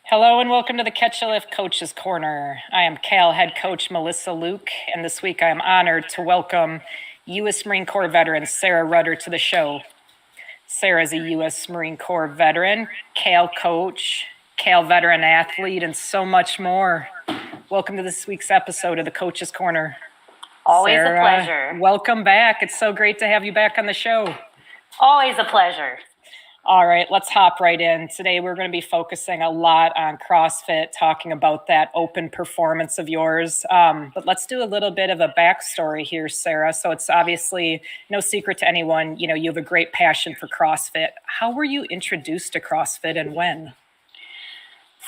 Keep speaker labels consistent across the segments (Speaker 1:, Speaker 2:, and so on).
Speaker 1: Hello and welcome to the Catch a Lift Coaches Corner. I am Cal head coach Melissa Luke, and this week I am honored to welcome U.S. Marine Corps veteran Sarah Rudder to the show. Sarah is a U.S. Marine Corps veteran, Cal coach, Cal veteran athlete, and so much more. Welcome to this week's episode of the Coaches Corner.
Speaker 2: Always
Speaker 1: Sarah,
Speaker 2: a pleasure.
Speaker 1: Welcome back. It's so great to have you back on the show.
Speaker 2: Always a pleasure.
Speaker 1: All right, let's hop right in. Today we're going to be focusing a lot on CrossFit, talking about that open performance of yours. But let's do a little bit of a backstory here, Sarah. So it's obviously no secret to anyone, you have a great passion for CrossFit. How were you introduced to CrossFit and when?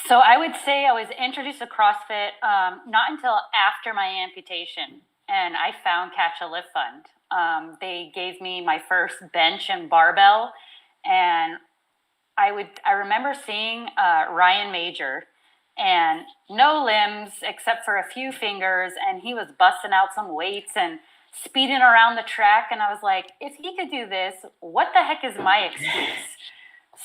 Speaker 2: So I would say I was introduced to CrossFit not until after my amputation, and I found Catch a Lift Fund. They gave me my first bench and barbell. And I remember seeing Ryan Major, and no limbs except for a few fingers, and he was busting out some weights and speeding around the track, and I was like, if he could do this, what the heck is my excuse?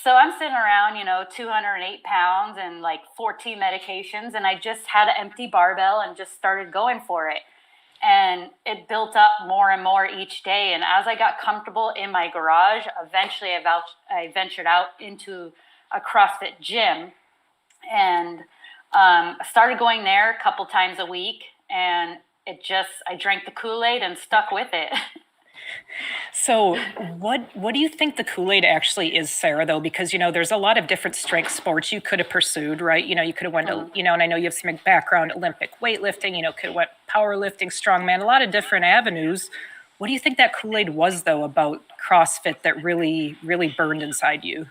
Speaker 2: So I'm sitting around, 208 pounds and like 14 medications, and I just had an empty barbell and just started going for it. And it built up more and more each day. And as I got comfortable in my garage, eventually I ventured out into a CrossFit gym and started going there a couple times a week. And I drank the Kool-Aid and stuck with it.
Speaker 1: So what do you think the Kool-Aid actually is, Sarah, though? Because, there's a lot of different strength sports you could have pursued, right? You could have went to, and I know you have some background, Olympic weightlifting, could have went powerlifting, strongman, a lot of different avenues. What do you think that Kool-Aid was, though, about CrossFit that really, really burned inside you?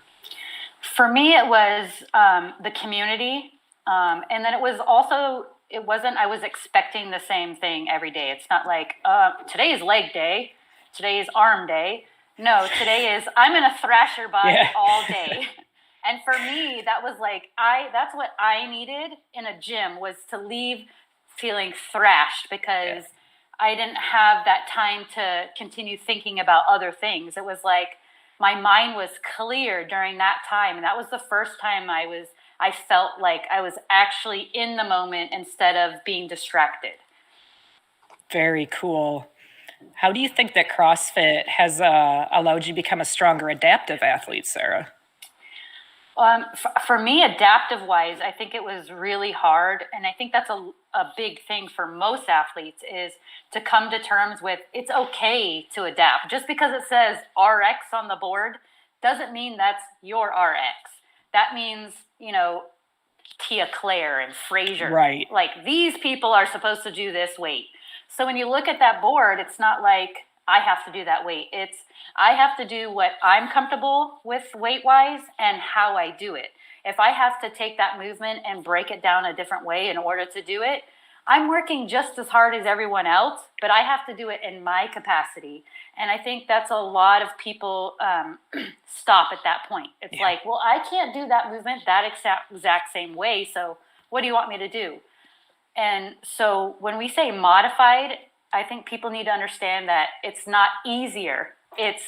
Speaker 2: For me, it was the community. And then it was also, I was expecting the same thing every day. It's not like, today is leg day. Today is arm day. No, today is I'm going to thrash your body all day. And for me, that was like, that's what I needed in a gym, was to leave feeling thrashed, because I didn't have that time to continue thinking about other things. It was like my mind was clear during that time. And that was the first time I felt like I was actually in the moment instead of being distracted.
Speaker 1: Very cool. How do you think that CrossFit has allowed you to become a stronger adaptive athlete, Sarah?
Speaker 2: For me, adaptive-wise, I think it was really hard. And I think that's a big thing for most athletes, is to come to terms with it's okay to adapt. Just because it says RX on the board doesn't mean that's your RX. That means, Tia Claire and Fraser.
Speaker 1: Right.
Speaker 2: Like, these people are supposed to do this weight. So when you look at that board, it's not like I have to do that weight. It's I have to do what I'm comfortable with weight-wise and how I do it. If I have to take that movement and break it down a different way in order to do it, I'm working just as hard as everyone else, but I have to do it in my capacity. And I think that's a lot of people stop at that point. It's like, well, I can't do that movement that exact same way, so what do you want me to do? And so when we say modified, I think people need to understand that it's not easier. It's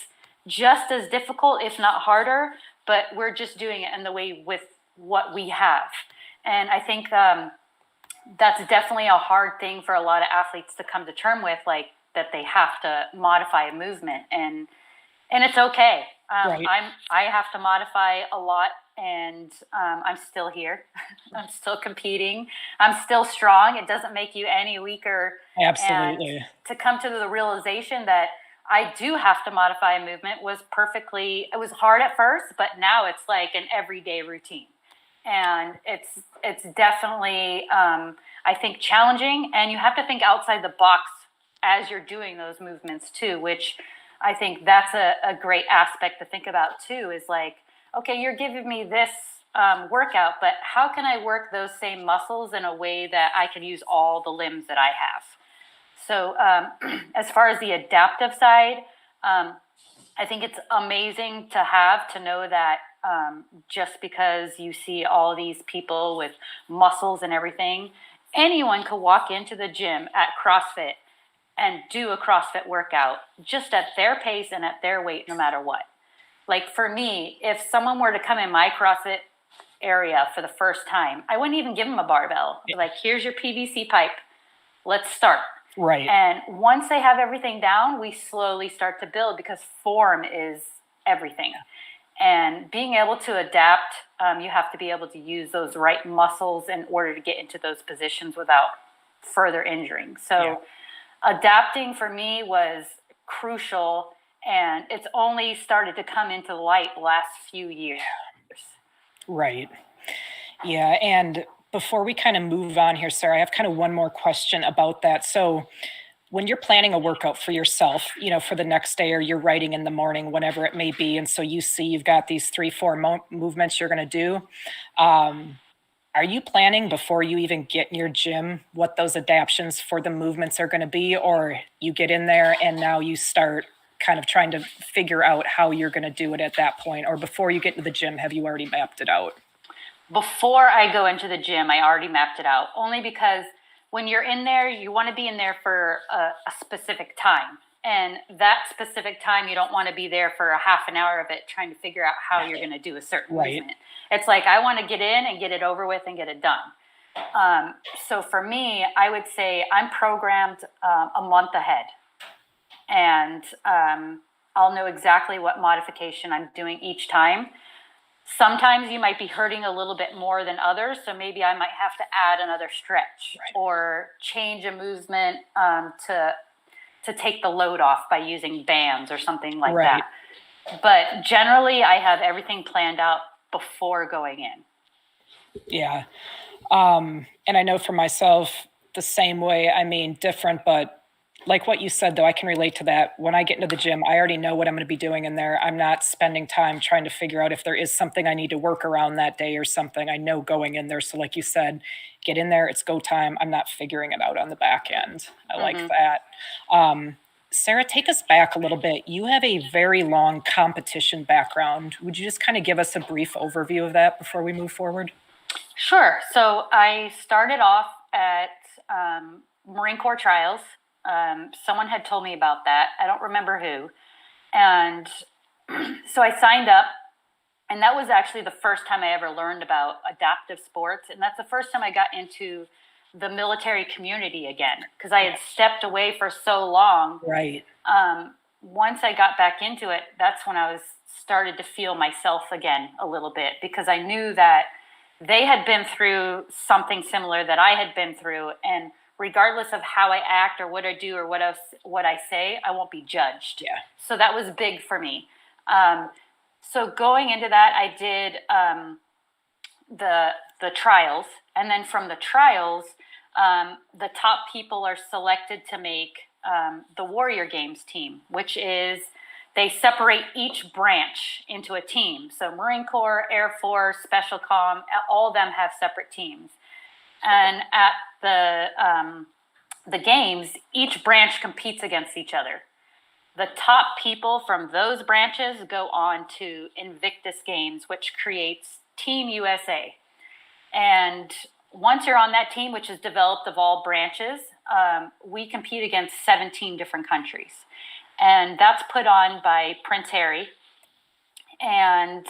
Speaker 2: just as difficult, if not harder, but we're just doing it in the way with what we have. And I think that's definitely a hard thing for a lot of athletes to come to terms with, like that they have to modify a movement. And it's okay.
Speaker 1: Right.
Speaker 2: I have to modify a lot. And I'm still here. I'm still competing. I'm still strong. It doesn't make you any weaker.
Speaker 1: Absolutely.
Speaker 2: And to come to the realization that I do have to modify a movement it was hard at first, but now it's like an everyday routine. And it's definitely, I think, challenging. And you have to think outside the box as you're doing those movements too, which I think that's a great aspect to think about too, is like, okay, you're giving me this workout, but how can I work those same muscles in a way that I can use all the limbs that I have? So as far as the adaptive side, I think it's amazing to know that just because you see all these people with muscles and everything, anyone could walk into the gym at CrossFit and do a CrossFit workout just at their pace and at their weight, no matter what. Like for me, if someone were to come in my CrossFit area for the first time, I wouldn't even give them a barbell. I'd be like, here's your PVC pipe. Let's start.
Speaker 1: Right.
Speaker 2: And once they have everything down, we slowly start to build, because form is everything. And being able to adapt, you have to be able to use those right muscles in order to get into those positions without further injuring. So adapting for me was crucial, and it's only started to come into light the last few years.
Speaker 1: Right. Yeah. And before we kind of move on here, Sarah, I have kind of one more question about that. So when you're planning a workout for yourself, for the next day, or you're writing in the morning, whenever it may be, and so you see you've got these 3-4 movements you're going to do, are you planning before you even get in your gym what those adaptations for the movements are going to be, or you get in there and now you start kind of trying to figure out how you're going to do it at that point? Or before you get into the gym, have you already mapped it out?
Speaker 2: Before I go into the gym, I already mapped it out, only because when you're in there, you want to be in there for a specific time. And that specific time, you don't want to be there for a half an hour of it trying to figure out how you're going to do a certain movement. It's like, I want to get in and get it over with and get it done. So for me, I would say I'm programmed a month ahead. And I'll know exactly what modification I'm doing each time. Sometimes you might be hurting a little bit more than others, so maybe I might have to add another stretch or change a movement to take the load off by using bands or something like that. But generally, I have everything planned out before going in.
Speaker 1: Yeah. And I know for myself, the same way. I mean, different, but like what you said, though, I can relate to that. When I get into the gym, I already know what I'm going to be doing in there. I'm not spending time trying to figure out if there is something I need to work around that day or something. I know going in there. So like you said, get in there, it's go time. I'm not figuring it out on the back end. I like that. Sarah, take us back a little bit. You have a very long competition background. Would you just kind of give us a brief overview of that before we move forward?
Speaker 2: Sure. So I started off at Marine Corps trials. Someone had told me about that. I don't remember who. And so I signed up, and that was actually the first time I ever learned about adaptive sports. And that's the first time I got into the military community again, because I had stepped away for so long.
Speaker 1: Right.
Speaker 2: Once I got back into it, that's when I started to feel myself again a little bit, because I knew that they had been through something similar that I had been through, and regardless of how I act or what I do or what I say, I won't be judged.
Speaker 1: Yeah.
Speaker 2: So that was big for me. So going into that, I did the trials, and then from the trials, the top people are selected to make the Warrior Games team, which is they separate each branch into a team. So Marine Corps, Air Force, Special Comm, all of them have separate teams. And at the games, each branch competes against each other. The top people from those branches go on to Invictus Games, which creates Team USA. And once you're on that team, which is developed of all branches, we compete against 17 different countries. And that's put on by Prince Harry. And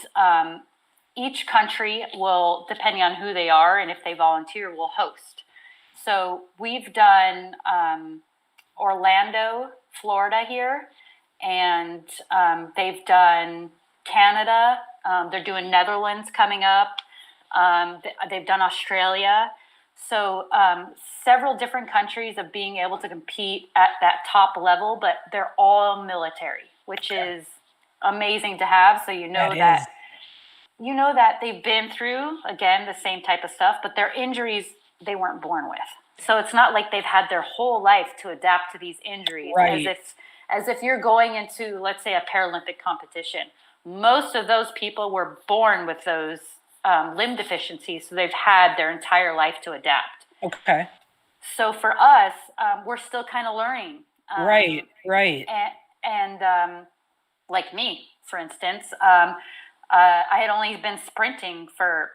Speaker 2: each country will, depending on who they are and if they volunteer, will host. So we've done Orlando, Florida here, and they've done Canada. They're doing Netherlands coming up. They've done Australia. So several different countries of being able to compete at that top level, but they're all military, which is amazing to have. So you know that they've been through, again, the same type of stuff, but their injuries they weren't born with. So it's not like they've had their whole life to adapt to these injuries.
Speaker 1: Right.
Speaker 2: As if you're going into, let's say, a Paralympic competition. Most of those people were born with those limb deficiencies, so they've had their entire life to adapt.
Speaker 1: Okay.
Speaker 2: So for us, we're still kind of learning.
Speaker 1: Right.
Speaker 2: And like me, for instance, I had only been sprinting for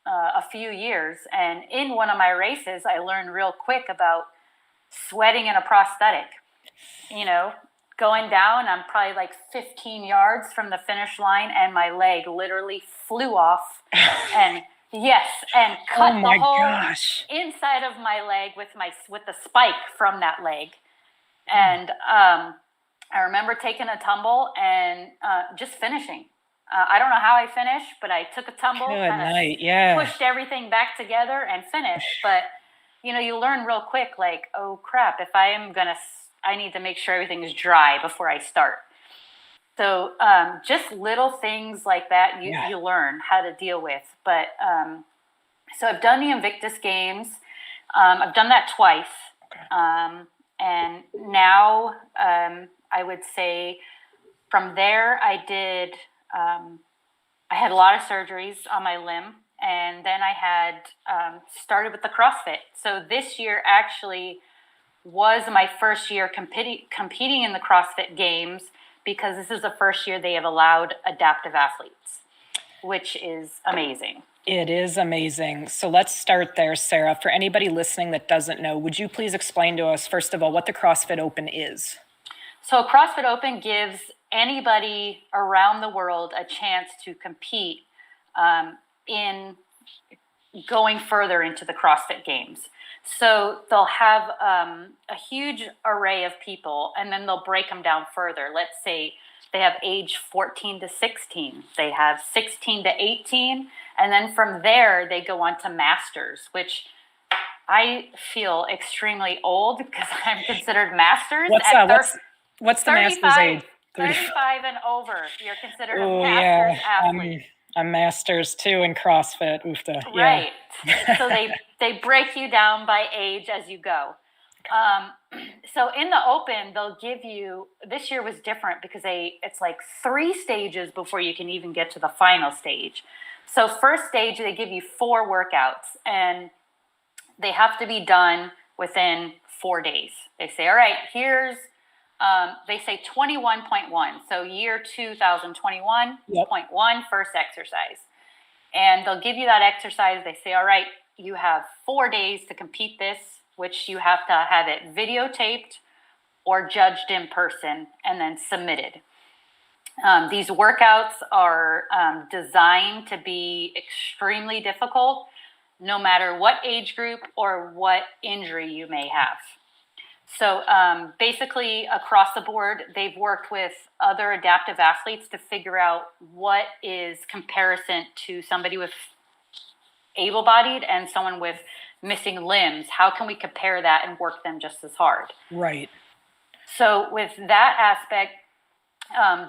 Speaker 2: a few years, and in one of my races, I learned real quick about sweating in a prosthetic. you know, going down, I'm probably like 15 yards from the finish line, and my leg literally flew off and yes, and cut
Speaker 1: Oh
Speaker 2: the
Speaker 1: my
Speaker 2: whole
Speaker 1: gosh.
Speaker 2: inside of my leg with the spike from that leg.
Speaker 1: Hmm.
Speaker 2: And I remember taking a tumble and just finishing. I don't know how I finished, but I took a tumble,
Speaker 1: Good
Speaker 2: kind of
Speaker 1: night. Yeah.
Speaker 2: pushed everything back together and finished. But you learn real quick, like, oh crap, if I am gonna, I need to make sure everything is dry before I start. So just little things like that
Speaker 1: Yeah.
Speaker 2: you learn how to deal with. But so I've done the Invictus Games. I've done that twice.
Speaker 1: Okay.
Speaker 2: And now I would say from there I had a lot of surgeries on my limb, and then I had started with the CrossFit. So this year actually was my first year competing in the CrossFit Games, because this is the first year they have allowed adaptive athletes, which is amazing.
Speaker 1: It is amazing. So let's start there, Sarah. For anybody listening that doesn't know, would you please explain to us, first of all, what the CrossFit Open is?
Speaker 2: So CrossFit Open gives anybody around the world a chance to compete in going further into the CrossFit Games. So they'll have a huge array of people, and then they'll break them down further. Let's say they have age 14 to 16. They have 16 to 18. And then from there, they go on to masters, which I feel extremely old because I'm considered masters
Speaker 1: What's the master's age?
Speaker 2: 35 and over. You're considered a
Speaker 1: Oh
Speaker 2: master's
Speaker 1: yeah,
Speaker 2: athlete.
Speaker 1: I'm masters too in CrossFit. Oofta.
Speaker 2: Right. So they break you down by age as you go. So in the Open, they'll give you, this year was different because it's like 3 stages before you can even get to the final stage. So first stage, they give you 4 workouts, and they have to be done within 4 days. They say, all right, here's, they say 21.1. So year 2021.1,
Speaker 1: Yep.
Speaker 2: first exercise. And they'll give you that exercise. They say, all right, you have 4 days to compete this, which you have to have it videotaped or judged in person and then submitted. These workouts are designed to be extremely difficult, no matter what age group or what injury you may have. So basically, across the board, they've worked with other adaptive athletes to figure out what is comparison to somebody with able-bodied and someone with missing limbs. How can we compare that and work them just as hard?
Speaker 1: Right.
Speaker 2: So with that aspect,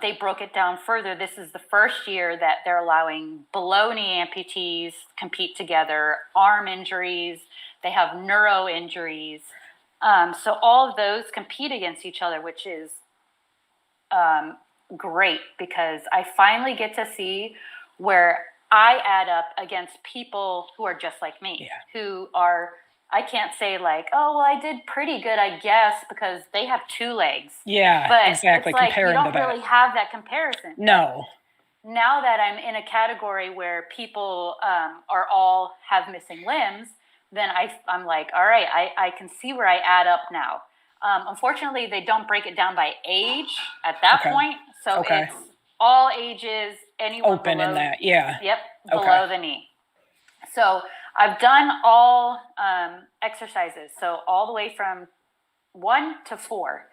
Speaker 2: they broke it down further. This is the first year that they're allowing below-knee amputees compete together, arm injuries, they have neuro injuries. So all of those compete against each other, which is great, because I finally get to see where I add up against people who are just like me, who are, I can't say like, oh, well, I did pretty good, I guess, because they have 2 legs.
Speaker 1: Yeah,
Speaker 2: but
Speaker 1: exactly.
Speaker 2: It's like
Speaker 1: comparing
Speaker 2: you don't
Speaker 1: to that.
Speaker 2: really have that comparison.
Speaker 1: No.
Speaker 2: Now that I'm in a category where people are all have missing limbs, then I'm like, all right, I can see where I add up now. Unfortunately, they don't break it down by age at that point. So it's all ages, anyone
Speaker 1: open
Speaker 2: below,
Speaker 1: in that, yeah.
Speaker 2: Yep, below the knee. So I've done all exercises, so all the way from 1 to 4.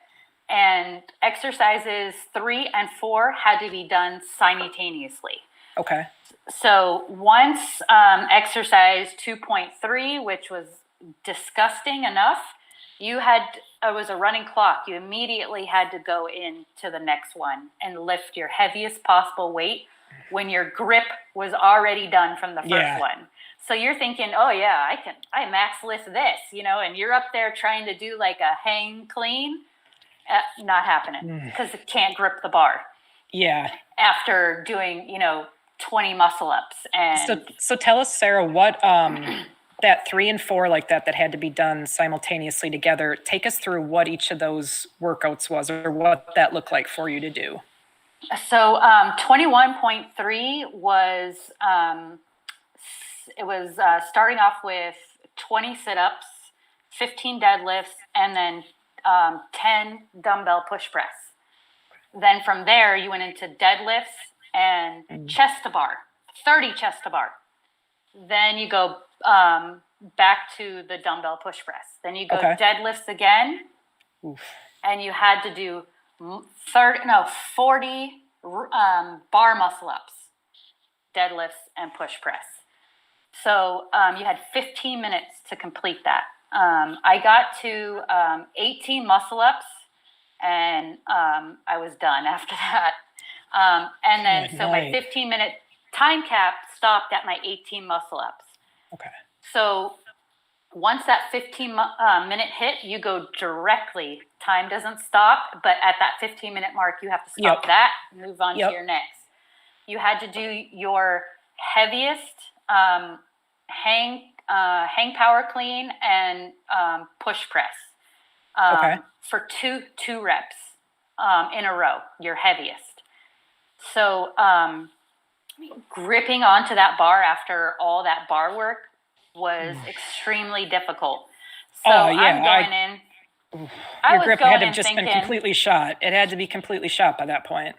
Speaker 2: And exercises 3 and 4 had to be done simultaneously.
Speaker 1: Okay.
Speaker 2: So once exercise 2.3, which was disgusting enough, it was a running clock. You immediately had to go into the next one and lift your heaviest possible weight when your grip was already done from the first one. So you're thinking, oh yeah, I max lift this, and you're up there trying to do like a hang clean. Not happening, because it can't grip the bar.
Speaker 1: Yeah.
Speaker 2: After doing, 20 muscle ups. And
Speaker 1: so tell us, Sarah, what that 3 and 4 like that had to be done simultaneously together. Take us through what each of those workouts was, or what that looked like for you to do.
Speaker 2: So 21.3 was it was starting off with 20 sit-ups, 15 deadlifts, and then 10 dumbbell push press. Then from there, you went into deadlifts and chest to bar, 30 chest to bar. Then you go back to the dumbbell push press. Then you go deadlifts again. Oof. And you had to do 40 bar muscle ups, deadlifts, and push press. So you had 15 minutes to complete that. I got to 18 muscle ups, and I was done after that. And then my 15-minute time cap stopped at my 18 muscle ups.
Speaker 1: Okay.
Speaker 2: So once that 15-minute hit, you go directly. Time doesn't stop, but at that 15-minute mark, you have to stop that and move on to your next. You had to do your heaviest hang power clean and push press for two reps in a row, your heaviest. So gripping onto that bar after all that bar work was extremely difficult. So I'm going in.
Speaker 1: Your grip had to have just been completely shot. It had to be completely shot by that point.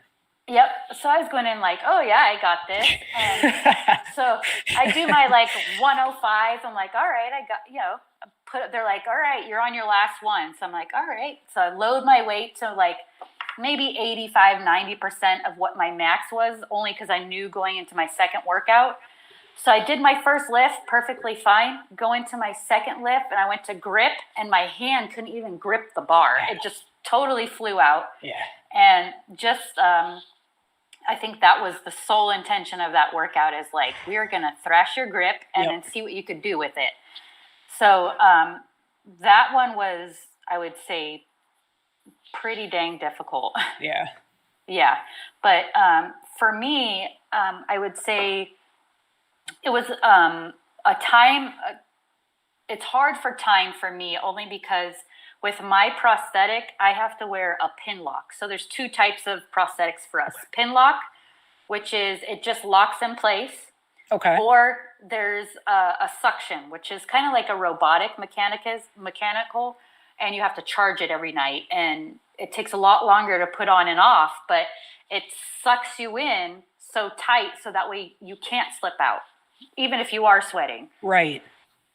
Speaker 2: Yep. So I was going in like, oh yeah, I got this. And so I do my 105s. I'm like, all right, I got, they're like, all right, you're on your last one. So I'm like, all right. So I load my weight to maybe 85-90% of what my max was, only because I knew going into my second workout. So I did my first lift perfectly fine. Go into my second lift, and I went to grip, and my hand couldn't even grip the bar. It just totally flew out. Yeah. And just, I think that was the sole intention of that workout is we are going to thrash your grip and then see what you could do with it. So that one was, I would say, pretty dang difficult.
Speaker 1: Yeah.
Speaker 2: Yeah. But for me, I would say it was a time. It's hard for time for me only because with my prosthetic, I have to wear a pin lock. So there's two types of prosthetics for us. Pin lock, which is it just locks in place.
Speaker 1: Okay.
Speaker 2: Or there's a suction, which is kind of like a robotic mechanical, and you have to charge it every night. And it takes a lot longer to put on and off, but it sucks you in so tight so that way you can't slip out, even if you are sweating.
Speaker 1: Right.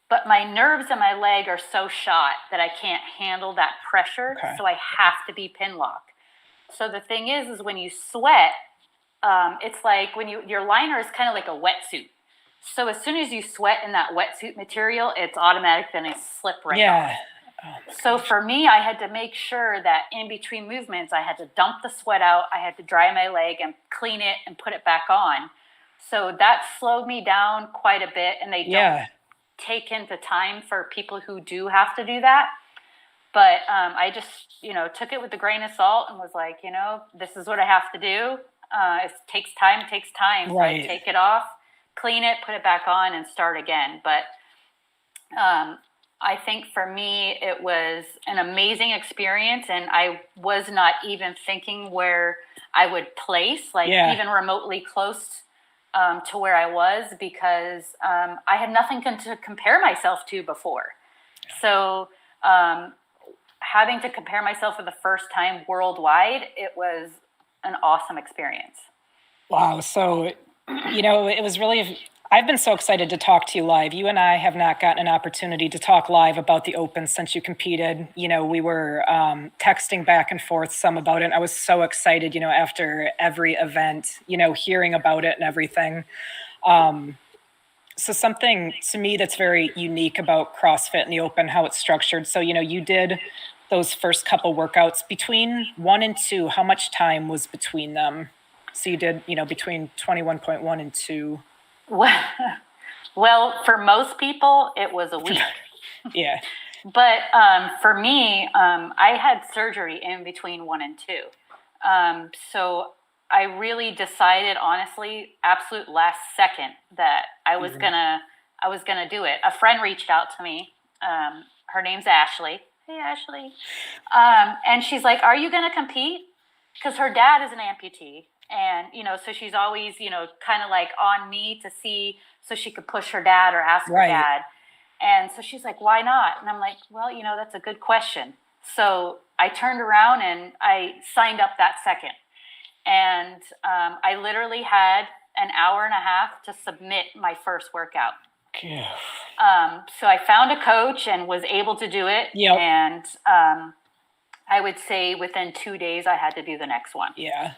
Speaker 2: But my nerves in my leg are so shot that I can't handle that pressure, so I have to be pin lock. So the thing is when you sweat, it's like when your liner is kind of like a wetsuit. So as soon as you sweat in that wetsuit material, it's automatic going to slip right off. So for me, I had to make sure that in between movements, I had to dump the sweat out. I had to dry my leg and clean it and put it back on. So that slowed me down quite a bit, and they don't take into time for people who do have to do that. But I just, took it with a grain of salt and was like, this is what I have to do. It takes time. So I take it off, clean it, put it back on, and start again. But I think for me, it was an amazing experience, and I was not even thinking where I would place, even remotely close to where I was, because I had nothing to compare myself to before. So having to compare myself for the first time worldwide, it was an awesome experience.
Speaker 1: Wow. So, it was really, I've been so excited to talk to you live. You and I have not gotten an opportunity to talk live about the Open since you competed. We were texting back and forth some about it. I was so excited, after every event, hearing about it and everything. So something to me that's very unique about CrossFit and the Open, how it's structured. So, you did those first couple workouts between 1 and 2. How much time was between them? So you did, between 21.1 and 2.
Speaker 2: Well, for most people, it was a week.
Speaker 1: Yeah.
Speaker 2: But for me, I had surgery in between 1 and 2. So I really decided, honestly, absolute last second, that I was gonna do it. A friend reached out to me. Her name's Ashley. Hey, Ashley. And she's like, "Are you gonna compete?" Because her dad is an amputee. And, so she's always, kind of on me to see so she could push her dad or ask her dad. And so she's like, "Why not?" And I'm like, "Well, that's a good question." So I turned around and I signed up that second. And I literally had an hour and a half to submit my first workout.
Speaker 1: Yeah.
Speaker 2: So I found a coach and was able to do it.
Speaker 1: Yep.
Speaker 2: And I would say within 2 days, I had to do the next one.
Speaker 1: Yeah.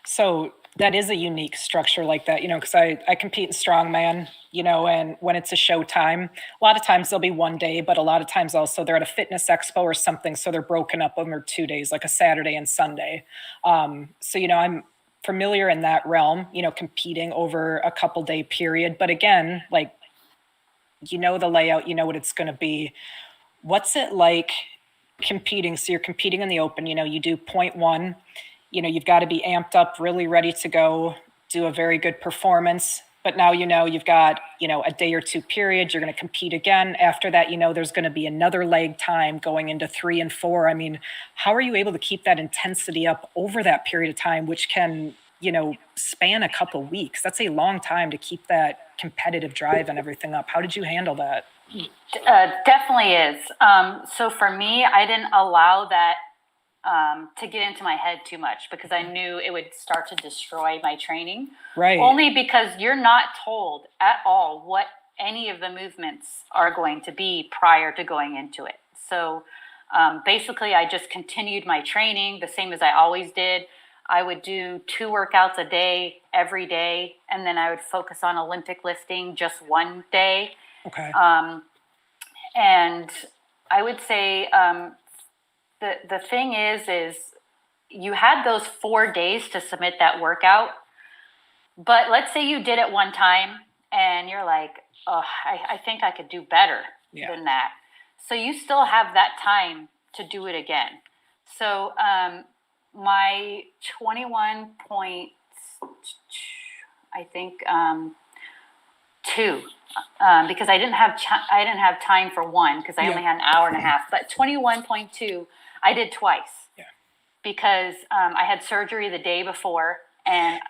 Speaker 1: So that is a unique structure like that, because I compete in strongman, and when it's a show time, a lot of times there'll be one day, but a lot of times also they're at a fitness expo or something. So they're broken up over 2 days, like a Saturday and Sunday. So, I'm familiar in that realm, competing over a couple day period. But again, like, the layout, what it's going to be. What's it like competing? So you're competing in the open, you do point one, you've got to be amped up, really ready to go, do a very good performance. But now, you've got, a day or two period, you're going to compete again. After that, there's going to be another leg time going into 3 and 4. I mean, how are you able to keep that intensity up over that period of time, which can, span a couple weeks? That's a long time to keep that competitive drive and everything up. How did you handle that?
Speaker 2: Definitely is. So for me, I didn't allow that to get into my head too much because I knew it would start to destroy my training.
Speaker 1: Right.
Speaker 2: Only because you're not told at all what any of the movements are going to be prior to going into it. So basically, I just continued my training the same as I always did. I would do 2 workouts a day, every day, and then I would focus on Olympic lifting just one day.
Speaker 1: Okay.
Speaker 2: And I would say the thing is you had those 4 days to submit that workout. But let's say you did it one time and you're like, oh, I think I could do better than that. So you still have that time to do it again. So my 21 points, I think 2, because I didn't have time for one because I only had an hour and a half. But 21.2, I did twice because I had surgery the day before and.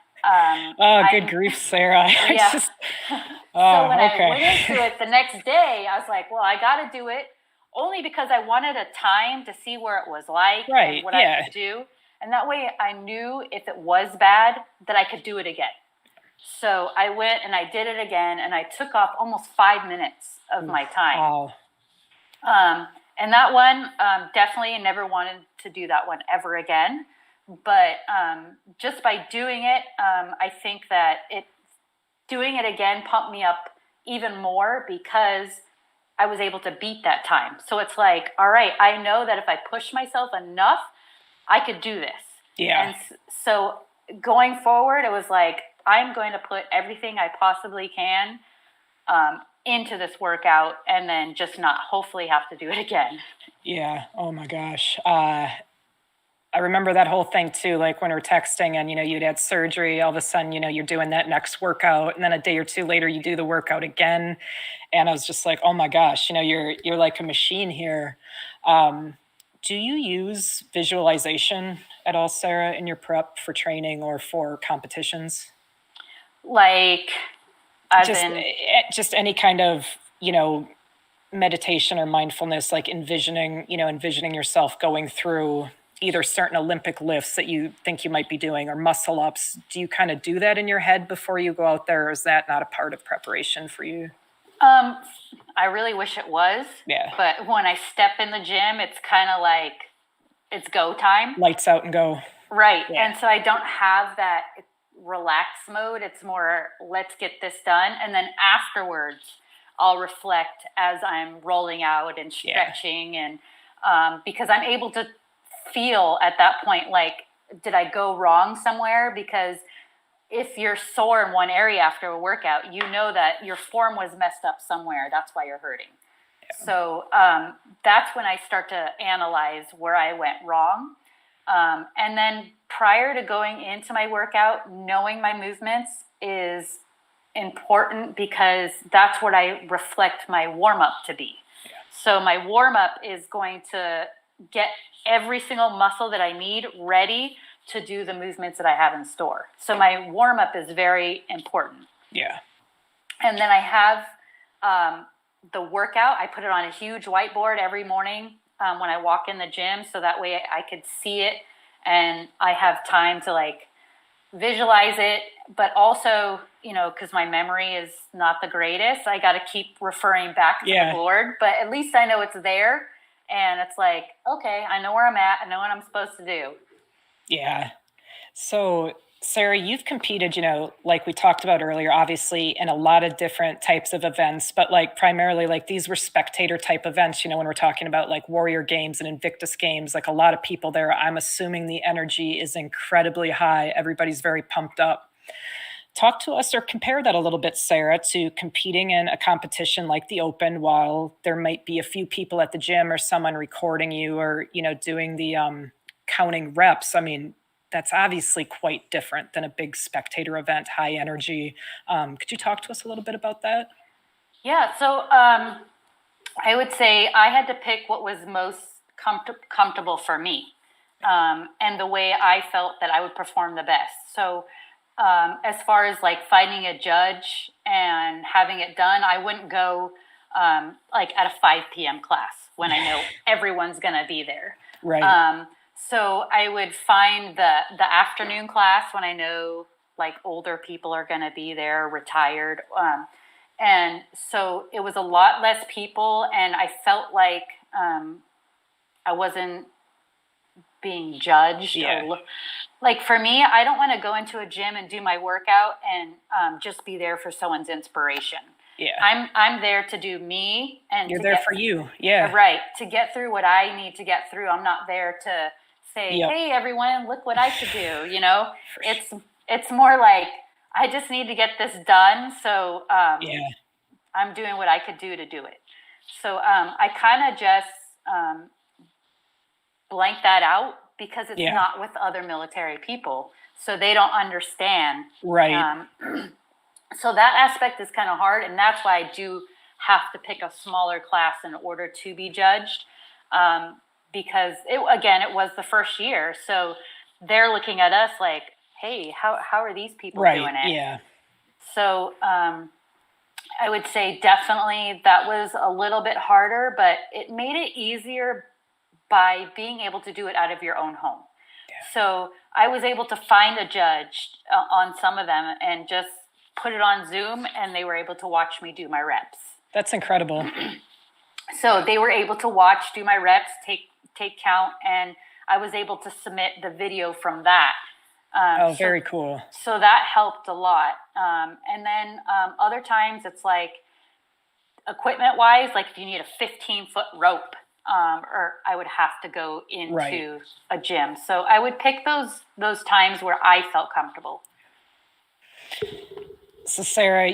Speaker 1: Good grief, Sarah.
Speaker 2: Yeah. So when I went into it the next day, I was like, well, I got to do it only because I wanted a time to see where it was like and what I could do. And that way I knew if it was bad that I could do it again. So I went and I did it again and I took off almost 5 minutes of my time.
Speaker 1: Wow.
Speaker 2: And that one, definitely never wanted to do that one ever again. But just by doing it, I think that doing it again pumped me up even more because I was able to beat that time. So it's like, all right, I know that if I push myself enough, I could do this.
Speaker 1: Yeah.
Speaker 2: And so going forward, it was like, I'm going to put everything I possibly can into this workout and then just not hopefully have to do it again.
Speaker 1: Yeah. Oh my gosh. I remember that whole thing too, like when we were texting and, you'd had surgery, all of a sudden, you're doing that next workout. And then a day or two later, you do the workout again. And I was just like, oh my gosh, you're like a machine here. Do you use visualization at all, Sarah, in your prep for training or for competitions?
Speaker 2: Like,
Speaker 1: just any kind of, meditation or mindfulness, like envisioning yourself going through either certain Olympic lifts that you think you might be doing or muscle ups. Do you kind of do that in your head before you go out there, or is that not a part of preparation for you?
Speaker 2: I really wish it was.
Speaker 1: Yeah.
Speaker 2: But when I step in the gym, it's kind of like it's go time.
Speaker 1: Lights out and go.
Speaker 2: Right.
Speaker 1: Yeah.
Speaker 2: And so I don't have that relaxed mode. It's more, let's get this done. And then afterwards, I'll reflect as I'm rolling out and stretching. And because I'm able to feel at that point, like, did I go wrong somewhere? Because if you're sore in one area after a workout, you know that your form was messed up somewhere. That's why you're hurting. Yeah. So that's when I start to analyze where I went wrong. And then prior to going into my workout, knowing my movements is important because that's what I reflect my warm-up to be. Yeah. So my warm-up is going to get every single muscle that I need ready to do the movements that I have in store. So my warm-up is very important.
Speaker 1: Yeah.
Speaker 2: And then I have the workout. I put it on a huge whiteboard every morning. when I walk in the gym, so that way I could see it and I have time to like visualize it. But also, because my memory is not the greatest, I got to keep referring back to the board. But at least I know it's there, and it's like, okay, I know where I'm at. I know what I'm supposed to do.
Speaker 1: Yeah. So, Sarah, you've competed, like we talked about earlier, obviously in a lot of different types of events, but like primarily like these were spectator type events, when we're talking about like Warrior Games and Invictus Games, like a lot of people there, I'm assuming the energy is incredibly high. Everybody's very pumped up. Talk to us or compare that a little bit, Sarah, to competing in a competition like the Open, while there might be a few people at the gym or someone recording you or, doing the counting reps. I mean, that's obviously quite different than a big spectator event, high energy. Could you talk to us a little bit about that?
Speaker 2: Yeah, so I would say I had to pick what was most comfortable for me, and the way I felt that I would perform the best. So as far as like finding a judge and having it done, I wouldn't go like at a 5 p.m. class when I know everyone's going to be there.
Speaker 1: Right.
Speaker 2: So I would find the afternoon class when I know like older people are going to be there, retired. And so it was a lot less people, and I felt like I wasn't being judged.
Speaker 1: Yeah.
Speaker 2: Like for me, I don't want to go into a gym and do my workout and just be there for someone's inspiration.
Speaker 1: Yeah.
Speaker 2: I'm there to do me, and
Speaker 1: you're there for you. Yeah.
Speaker 2: Right. To get through what I need to get through. I'm not there to say, hey, everyone, look what I could do. It's more like I just need to get this done. So I'm doing what I could do to do it. So I kind of just blank that out because it's not with other military people. So they don't understand.
Speaker 1: Right.
Speaker 2: So that aspect is kind of hard. And that's why I do have to pick a smaller class in order to be judged. Because it was the first year. So they're looking at us like, hey, how are these people doing it?
Speaker 1: Yeah.
Speaker 2: So I would say definitely that was a little bit harder, but it made it easier by being able to do it out of your own home. Yeah. So I was able to find a judge on some of them and just put it on Zoom, and they were able to watch me do my reps.
Speaker 1: That's incredible.
Speaker 2: So they were able to watch, do my reps, take count, and I was able to submit the video from that.
Speaker 1: Very cool.
Speaker 2: So that helped a lot. And then other times it's like equipment-wise, like if you need a 15-foot rope, or I would have to go into a gym. So I would pick those times where I felt comfortable.
Speaker 1: So Sarah,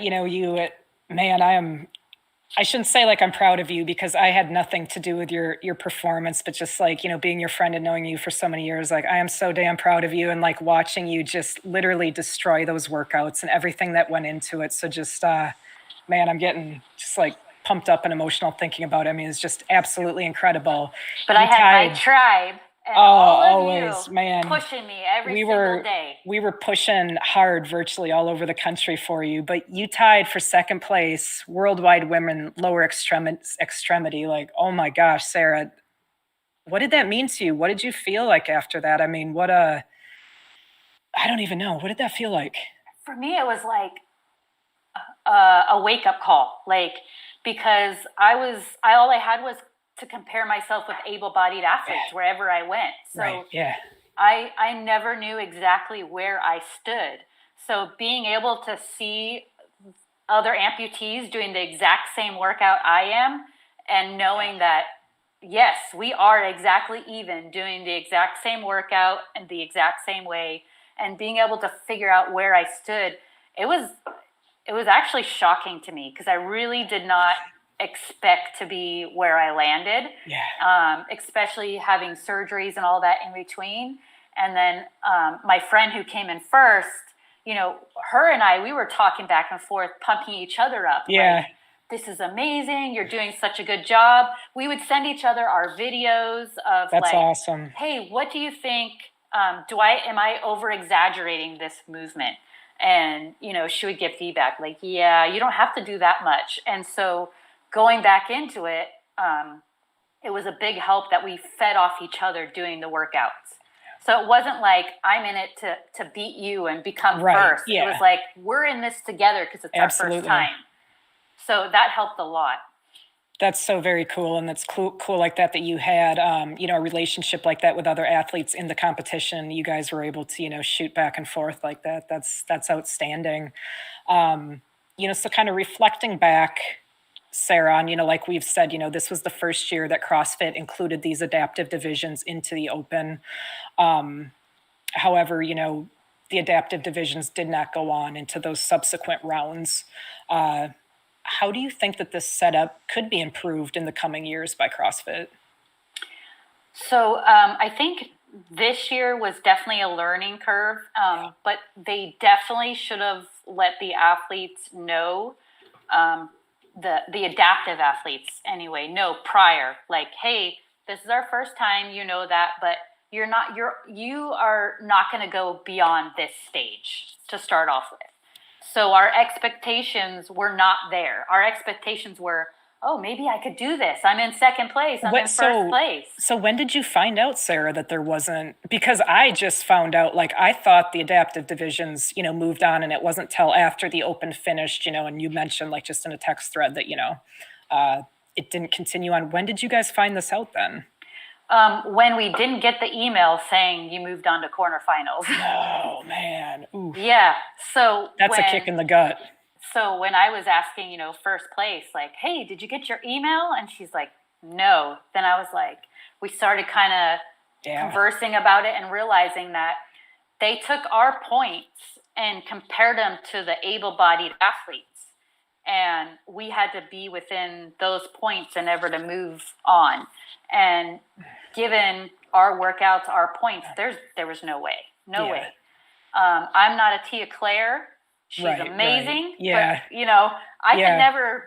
Speaker 1: I shouldn't say like I'm proud of you, because I had nothing to do with your performance, but just like, being your friend and knowing you for so many years, like I am so damn proud of you, and like watching you just literally destroy those workouts and everything that went into it. So just, man, I'm getting just like pumped up and emotional thinking about it. I mean, it's just absolutely incredible.
Speaker 2: But I had my tribe. And always,
Speaker 1: man,
Speaker 2: pushing me every single day.
Speaker 1: We were pushing hard virtually all over the country for you, but you tied for second place worldwide women lower extremity. Like, oh my gosh, Sarah, what did that mean to you? What did you feel like after that? I mean, I don't even know. What did that feel like?
Speaker 2: For me, it was like a wake up call, like, because all I had was to compare myself with able-bodied athletes wherever I went. So I never knew exactly where I stood. So being able to see other amputees doing the exact same workout I am, and knowing that, yes, we are exactly even doing the exact same workout and the exact same way, and being able to figure out where I stood, it was actually shocking to me, because I really did not expect to be where I landed, especially having surgeries and all that in between. And then my friend who came in first, her and we were talking back and forth, pumping each other up.
Speaker 1: Yeah.
Speaker 2: Like, this is amazing. You're doing such a good job. We would send each other our videos of
Speaker 1: That's awesome.
Speaker 2: Hey, what do you think? Am I over exaggerating this movement? And, she would give feedback like, yeah, you don't have to do that much. And so going back into it, it was a big help that we fed off each other doing the workouts. So it wasn't like I'm in it to beat you and become first.
Speaker 1: Yeah.
Speaker 2: It was like we're in this together because it's our
Speaker 1: Absolutely.
Speaker 2: first time. So that helped a lot.
Speaker 1: That's so very cool. And that's cool like that you had, a relationship like that with other athletes in the competition. You guys were able to, shoot back and forth like that. That's outstanding. So kind of reflecting back, Sarah, on, like we've said, this was the first year that CrossFit included these adaptive divisions into the open. However, the adaptive divisions did not go on into those subsequent rounds. How do you think that this setup could be improved in the coming years by CrossFit?
Speaker 2: So I think this year was definitely a learning curve, but they definitely should have let the athletes know, the adaptive athletes anyway, know prior, like, hey, this is our first time, that, but you are not going to go beyond this stage to start off with. So our expectations were not there. Our expectations were, oh, maybe I could do this. I'm in second place. I'm in first place.
Speaker 1: So when did you find out, Sarah, that there wasn't? Because I just found out, I thought the adaptive divisions, moved on, and it wasn't till after the open finished, and you mentioned, just in a text thread that, it didn't continue on. When did you guys find this out then?
Speaker 2: When we didn't get the email saying you moved on to quarterfinals.
Speaker 1: Oh, man. Oof.
Speaker 2: Yeah. So
Speaker 1: that's a kick in the gut.
Speaker 2: So when I was asking, first place, like, hey, did you get your email? And she's like, no. Then I was like, we started kind of conversing about it and realizing that they took our points and compared them to the able-bodied athletes. And we had to be within those points in order to move on. And given our workouts, our points, there was no way. No way. I'm not a Tia Claire. She's amazing.
Speaker 1: Yeah.
Speaker 2: But, I could never,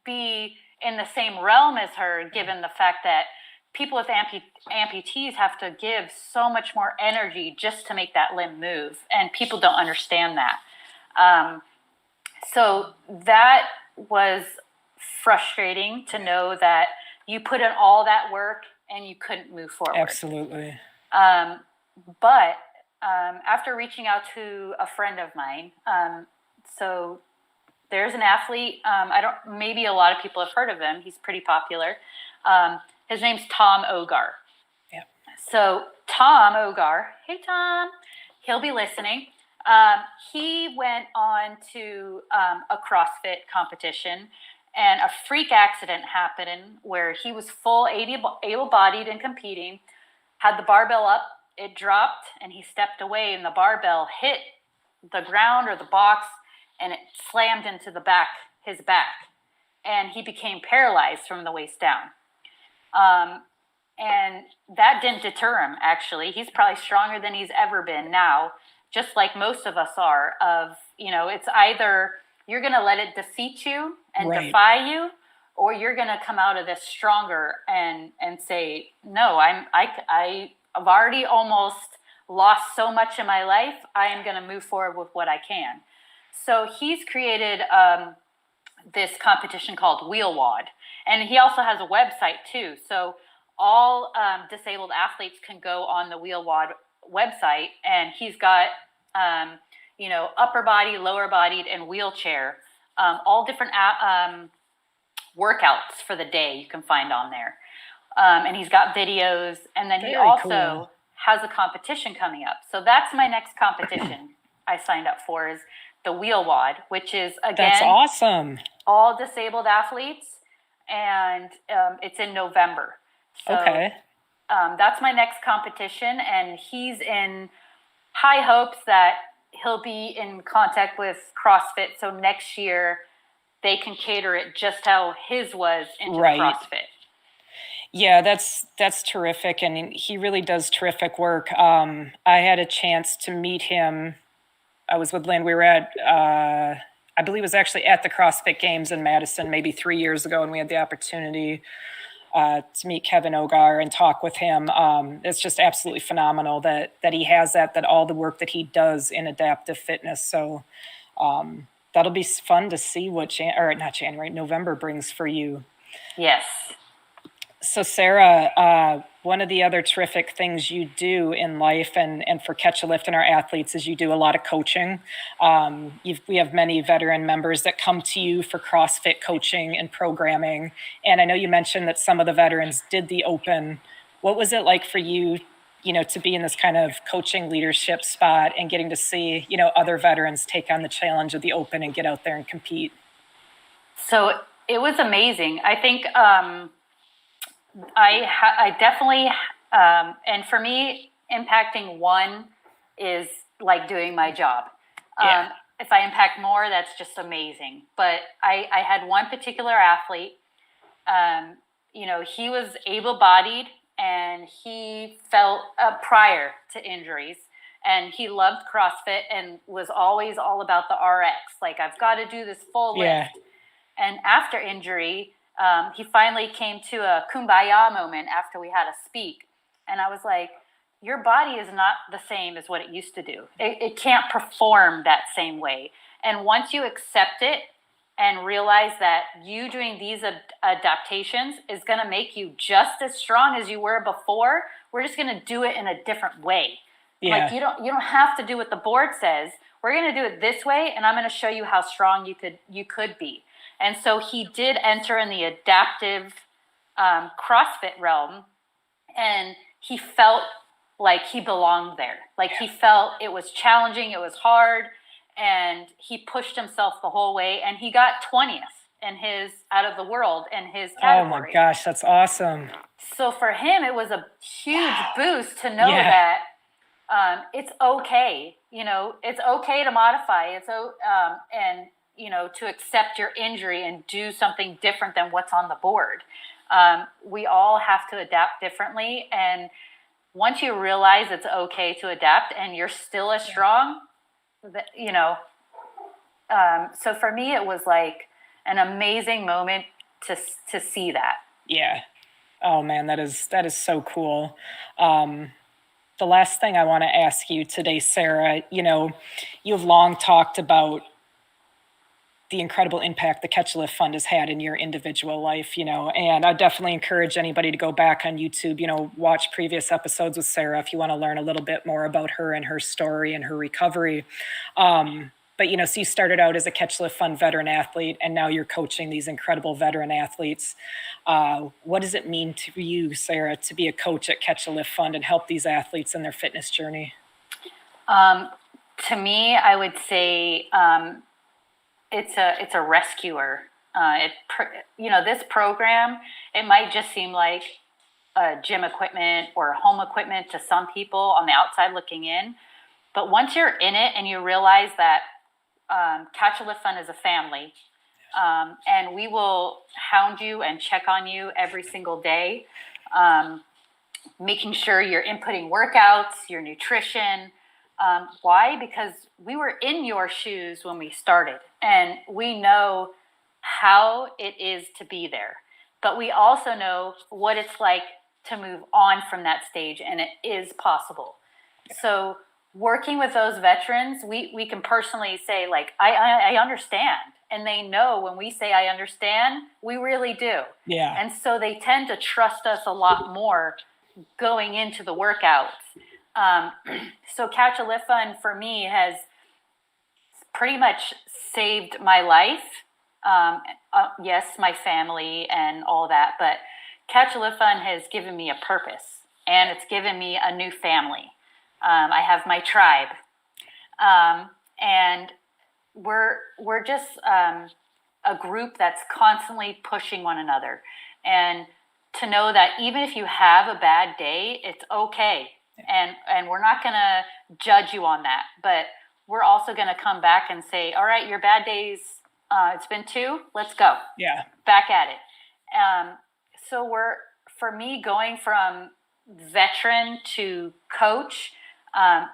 Speaker 2: be in the same realm as her, given the fact that people with amputees have to give so much more energy just to make that limb move. And people don't understand that. So that was frustrating to know that you put in all that work and you couldn't move forward.
Speaker 1: Absolutely.
Speaker 2: But after reaching out to a friend of mine, so there's an athlete, maybe a lot of people have heard of him. He's pretty popular. His name's Tom Ogar.
Speaker 1: Yeah.
Speaker 2: So Tom Ogar, hey Tom, he'll be listening. He went on to a CrossFit competition, and a freak accident happened where he was full able-bodied and competing, had the barbell up, it dropped, and he stepped away, and the barbell hit the ground or the box, and it slammed into his back, and he became paralyzed from the waist down. And that didn't deter him, actually. He's probably stronger than he's ever been now, just like most of us are, it's either you're going to let it defeat you and defy you, or you're going to come out of this stronger and say, no, I've already almost lost so much in my life. I am going to move forward with what I can. So he's created this competition called Wheel Wad, and he also has a website too. So all disabled athletes can go on the Wheel Wad website, and he's got upper body, lower bodied, and wheelchair, all different workouts for the day you can find on there. And he's got videos, and then he also has a competition coming up. So that's my next competition I signed up for, is the Wheel Wad, which is, again,
Speaker 1: that's awesome,
Speaker 2: all disabled athletes, and it's in November. So, that's my next competition, and he's in high hopes that he'll be in contact with CrossFit, so next year they can cater it just how his was into CrossFit.
Speaker 1: Yeah, that's terrific, and he really does terrific work. I had a chance to meet him. I was with Lynn. We were at, I believe it was actually at the CrossFit Games in Madison maybe 3 years ago, and we had the opportunity to meet Kevin Ogar and talk with him. It's just absolutely phenomenal that he has that all the work that he does in adaptive fitness. So that'll be fun to see what November brings for you.
Speaker 2: Yes.
Speaker 1: So, Sarah, one of the other terrific things you do in life and for Catch a Lift and our athletes is you do a lot of coaching. We have many veteran members that come to you for CrossFit coaching and programming. And I know you mentioned that some of the veterans did the open. What was it like for you, to be in this kind of coaching leadership spot and getting to see, other veterans take on the challenge of the open and get out there and compete?
Speaker 2: So it was amazing. I think I definitely, and for me, impacting one is like doing my job.
Speaker 1: Yeah.
Speaker 2: If I impact more, that's just amazing. But I had one particular athlete, he was able-bodied and he felt prior to injuries, and he loved CrossFit and was always all about the RX. Like, I've got to do this full
Speaker 1: Yeah.
Speaker 2: lift. And after injury, he finally came to a kumbaya moment after we had to speak. And I was like, your body is not the same as what it used to do. It can't perform that same way. And once you accept it and realize that you doing these adaptations is going to make you just as strong as you were before, we're just going to do it in a different way.
Speaker 1: Yeah.
Speaker 2: Like, you don't have to do what the board says. We're going to do it this way, and I'm going to show you how strong you could be. And so he did enter in the adaptive CrossFit realm, and he felt like he belonged there. Like, he felt it was challenging, it was hard, and he pushed himself the whole way, and he got 20th in his out of the world in his category.
Speaker 1: Oh my gosh, that's awesome.
Speaker 2: So for him, it was a huge boost to know that it's okay. It's okay to modify. And to accept your injury and do something different than what's on the board. We all have to adapt differently. And once you realize it's okay to adapt and you're still as strong, so for me, it was like an amazing moment to see that.
Speaker 1: Yeah. Oh man, that is so cool. The last thing I want to ask you today, Sarah, you've long talked about the incredible impact the Catch a Lift Fund has had in your individual life, and I definitely encourage anybody to go back on YouTube, watch previous episodes with Sarah if you want to learn a little bit more about her and her story and her recovery. But, so you started out as a Catch a Lift Fund veteran athlete, and now you're coaching these incredible veteran athletes. What does it mean to you, Sarah, to be a coach at Catch a Lift Fund and help these athletes in their fitness journey?
Speaker 2: To me, I would say it's a rescuer. This program, it might just seem like gym equipment or home equipment to some people on the outside looking in. But once you're in it and you realize that Catch a Lift Fund is a family, and we will hound you and check on you every single day, making sure you're inputting workouts, your nutrition. Why? Because we were in your shoes when we started, and we know how it is to be there. But we also know what it's like to move on from that stage, and it is possible. Yeah. So working with those veterans, we can personally say, like, I understand. And they know when we say I understand, we really do.
Speaker 1: Yeah.
Speaker 2: And so they tend to trust us a lot more going into the workouts. So Catch a Lift Fund for me has pretty much saved my life. Yes, my family and all that, but Catch a Lift Fund has given me a purpose, and it's given me a new family. I have my tribe, and we're just a group that's constantly pushing one another, and to know that even if you have a bad day, it's okay. And we're not going to judge you on that, but we're also going to come back and say, all right, your bad days, it's been 2, let's go.
Speaker 1: Yeah.
Speaker 2: Back at it. So for me, going from veteran to coach,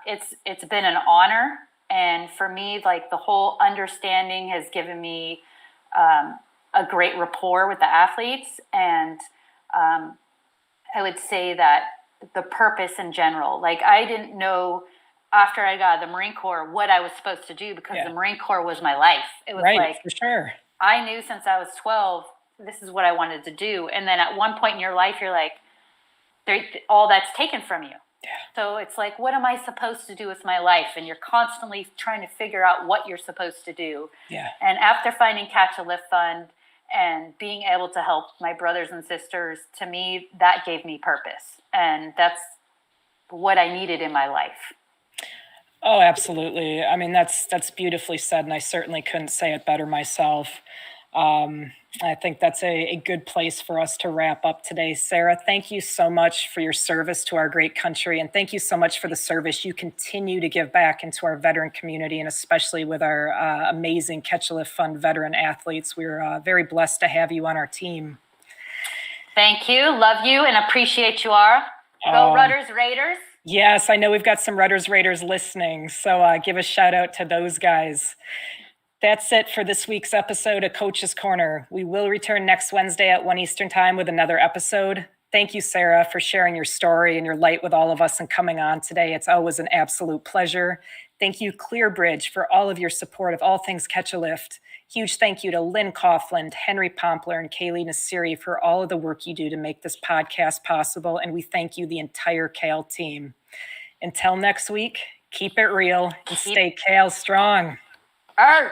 Speaker 2: it's been an honor. And for me, like, the whole understanding has given me a great rapport with the athletes. And I would say that the purpose in general, like, I didn't know after I got the Marine Corps what I was supposed to do, because the Marine Corps was my life. It was
Speaker 1: right,
Speaker 2: like,
Speaker 1: for sure.
Speaker 2: I knew since I was 12 this is what I wanted to do. And then at one point in your life, you're like, all that's taken from you.
Speaker 1: Yeah.
Speaker 2: So it's like, what am I supposed to do with my life? And you're constantly trying to figure out what you're supposed to do.
Speaker 1: Yeah.
Speaker 2: And after finding Catch a Lift Fund and being able to help my brothers and sisters, to me, that gave me purpose. And that's what I needed in my life.
Speaker 1: Oh, absolutely. I mean, that's beautifully said, and I certainly couldn't say it better myself. I think that's a good place for us to wrap up today. Sarah, thank you so much for your service to our great country, and thank you so much for the service you continue to give back into our veteran community, and especially with our amazing Catch a Lift Fund veteran athletes. We're very blessed to have you on our team.
Speaker 2: Thank you. Love you and appreciate you, Ara. Go Rudders, Raiders.
Speaker 1: Yes, I know we've got some Rudders Raiders listening, so give a shout out to those guys. That's it for this week's episode of Coach's Corner. We will return next Wednesday at 1 Eastern Time with another episode. Thank you, Sarah, for sharing your story and your light with all of us and coming on today. It's always an absolute pleasure. Thank you, ClearBridge, for all of your support of all things Catch a Lift. Huge thank you to Lynn Coughlin, Henry Pompler, and Kaylee Nasiri for all of the work you do to make this podcast possible. And we thank you, the entire Kale team. Until next week, keep it real and stay Kale strong.
Speaker 2: Arr!